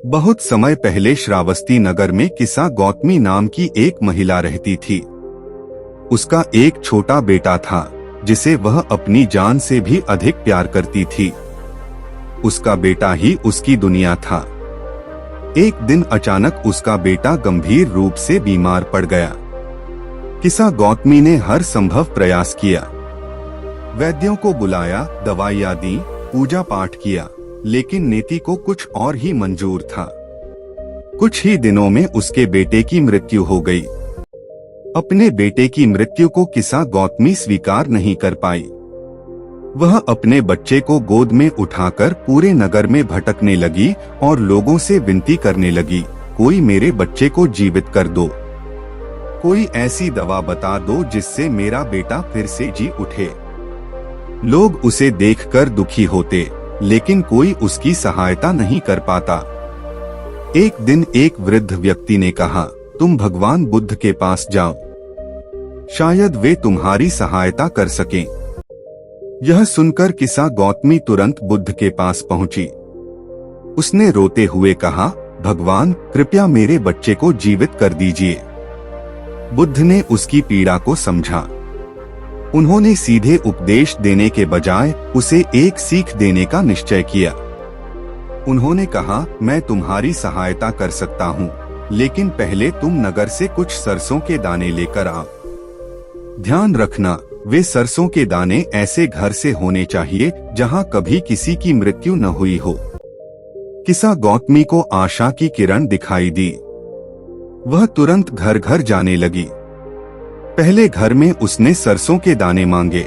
बहुत समय पहले श्रावस्ती नगर में किसा गौतमी नाम की एक महिला रहती थी। उसका एक छोटा बेटा था जिसे वह अपनी जान से भी अधिक प्यार करती थी। उसका बेटा ही उसकी दुनिया था। एक दिन अचानक उसका बेटा गंभीर रूप से बीमार पड़ गया। किसा गौतमी ने हर संभव प्रयास किया, वैद्यों को बुलाया, दवाइयां दी, पूजा पाठ किया, लेकिन नेति को कुछ और ही मंजूर था। कुछ ही दिनों में उसके बेटे की मृत्यु हो गई। अपने बेटे की मृत्यु को किसा गौतमी स्वीकार नहीं कर पाई। वह अपने बच्चे को गोद में उठाकर पूरे नगर में भटकने लगी और लोगों से विनती करने लगी, कोई मेरे बच्चे को जीवित कर दो, कोई ऐसी दवा बता दो जिससे मेरा बेटा फिर से जी उठे। लोग उसे देखकर दुखी होते, लेकिन कोई उसकी सहायता नहीं कर पाता। एक दिन एक वृद्ध व्यक्ति ने कहा, तुम भगवान बुद्ध के पास जाओ, शायद वे तुम्हारी सहायता कर सकें। यह सुनकर किसा गौतमी तुरंत बुद्ध के पास पहुंची। उसने रोते हुए कहा, भगवान कृपया मेरे बच्चे को जीवित कर दीजिए। बुद्ध ने उसकी पीड़ा को समझा। उन्होंने सीधे उपदेश देने के बजाय उसे एक सीख देने का निश्चय किया। उन्होंने कहा, मैं तुम्हारी सहायता कर सकता हूँ, लेकिन पहले तुम नगर से कुछ सरसों के दाने लेकर आओ। ध्यान रखना, वे सरसों के दाने ऐसे घर से होने चाहिए जहाँ कभी किसी की मृत्यु न हुई हो। किसा गौतमी को आशा की किरण दिखाई दी। वह तुरंत घर घर जाने लगी। पहले घर में उसने सरसों के दाने मांगे।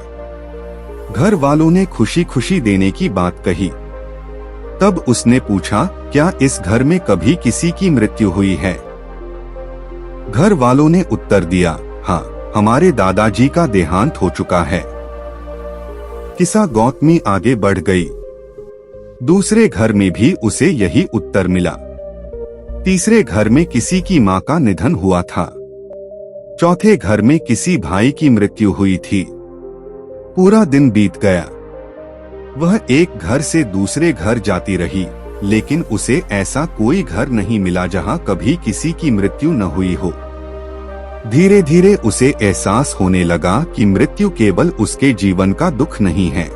घर वालों ने खुशी खुशी देने की बात कही। तब उसने पूछा, क्या इस घर में कभी किसी की मृत्यु हुई है? घर वालों ने उत्तर दिया, हाँ, हमारे दादाजी का देहांत हो चुका है। किसा गौतमी आगे बढ़ गई। दूसरे घर में भी उसे यही उत्तर मिला। तीसरे घर में किसी की मां का निधन हुआ था। चौथे घर में किसी भाई की मृत्यु हुई थी। पूरा दिन बीत गया। वह एक घर से दूसरे घर जाती रही, लेकिन उसे ऐसा कोई घर नहीं मिला जहां कभी किसी की मृत्यु न हुई हो। धीरे धीरे उसे एहसास होने लगा कि मृत्यु केवल उसके जीवन का दुख नहीं है,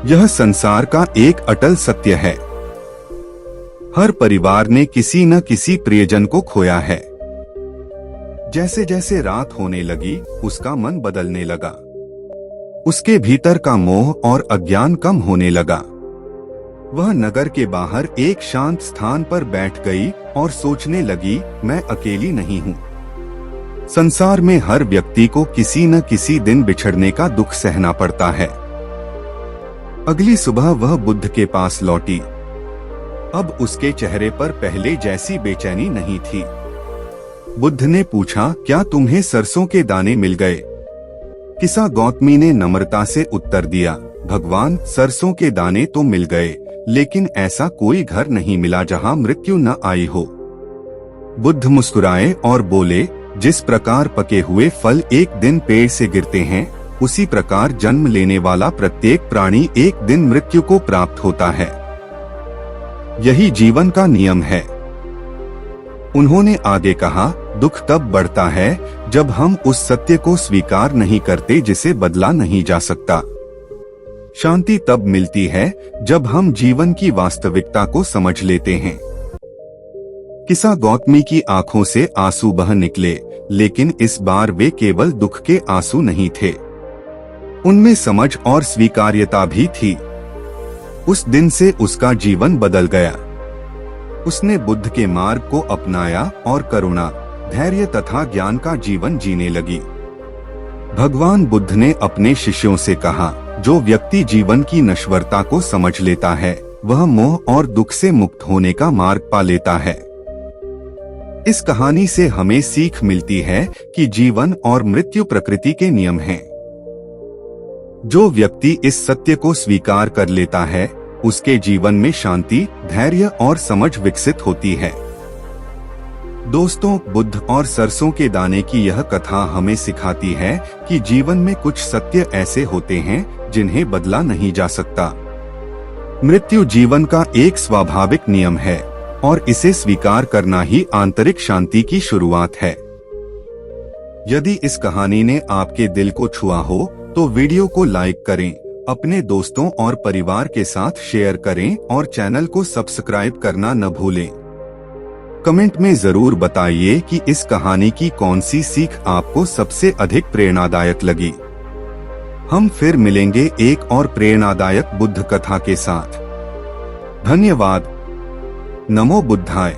यह संसार का एक अटल सत्य है। हर परिवार ने किसी न किसी प्रियजन को खोया है। जैसे जैसे रात होने लगी, उसका मन बदलने लगा। उसके भीतर का मोह और अज्ञान कम होने लगा। वह नगर के बाहर एक शांत स्थान पर बैठ गई और सोचने लगी, मैं अकेली नहीं हूँ। संसार में हर व्यक्ति को किसी न किसी दिन बिछड़ने का दुख सहना पड़ता है। अगली सुबह वह बुद्ध के पास लौटी। अब उसके चेहरे पर पहले जैसी बेचैनी नहीं थी। बुद्ध ने पूछा, क्या तुम्हें सरसों के दाने मिल गए? किसा गौतमी ने नम्रता से उत्तर दिया, भगवान सरसों के दाने तो मिल गए, लेकिन ऐसा कोई घर नहीं मिला जहां मृत्यु न आई हो। बुद्ध मुस्कुराए और बोले, जिस प्रकार पके हुए फल एक दिन पेड़ से गिरते हैं, उसी प्रकार जन्म लेने वाला प्रत्येक प्राणी एक दिन मृत्यु को प्राप्त होता है। यही जीवन का नियम है। उन्होंने आगे कहा, दुख तब बढ़ता है जब हम उस सत्य को स्वीकार नहीं करते जिसे बदला नहीं जा सकता। शांति तब मिलती है जब हम जीवन की वास्तविकता को समझ लेते हैं। किसा गौतमी की आंखों से आंसू बह निकले, लेकिन इस बार वे केवल दुख के आंसू नहीं थे। उनमें समझ और स्वीकार्यता भी थी। उस दिन से उसका जीवन बदल गया। उसने बुद्ध के मार्ग को अपनाया और करुणा, धैर्य तथा ज्ञान का जीवन जीने लगी। भगवान बुद्ध ने अपने शिष्यों से कहा, जो व्यक्ति जीवन की नश्वरता को समझ लेता है, वह मोह और दुख से मुक्त होने का मार्ग पा लेता है। इस कहानी से हमें सीख मिलती है कि जीवन और मृत्यु प्रकृति के नियम हैं। जो व्यक्ति इस सत्य को स्वीकार कर लेता है, उसके जीवन में शांति, धैर्य और समझ विकसित होती है। दोस्तों, बुद्ध और सरसों के दाने की यह कथा हमें सिखाती है कि जीवन में कुछ सत्य ऐसे होते हैं जिन्हें बदला नहीं जा सकता। मृत्यु जीवन का एक स्वाभाविक नियम है और इसे स्वीकार करना ही आंतरिक शांति की शुरुआत है। यदि इस कहानी ने आपके दिल को छुआ हो तो वीडियो को लाइक करें, अपने दोस्तों और परिवार के साथ शेयर करें और चैनल को सब्सक्राइब करना न भूलें। कमेंट में जरूर बताइए कि इस कहानी की कौन सी सीख आपको सबसे अधिक प्रेरणादायक लगी। हम फिर मिलेंगे एक और प्रेरणादायक बुद्ध कथा के साथ। धन्यवाद। नमो बुद्धाय।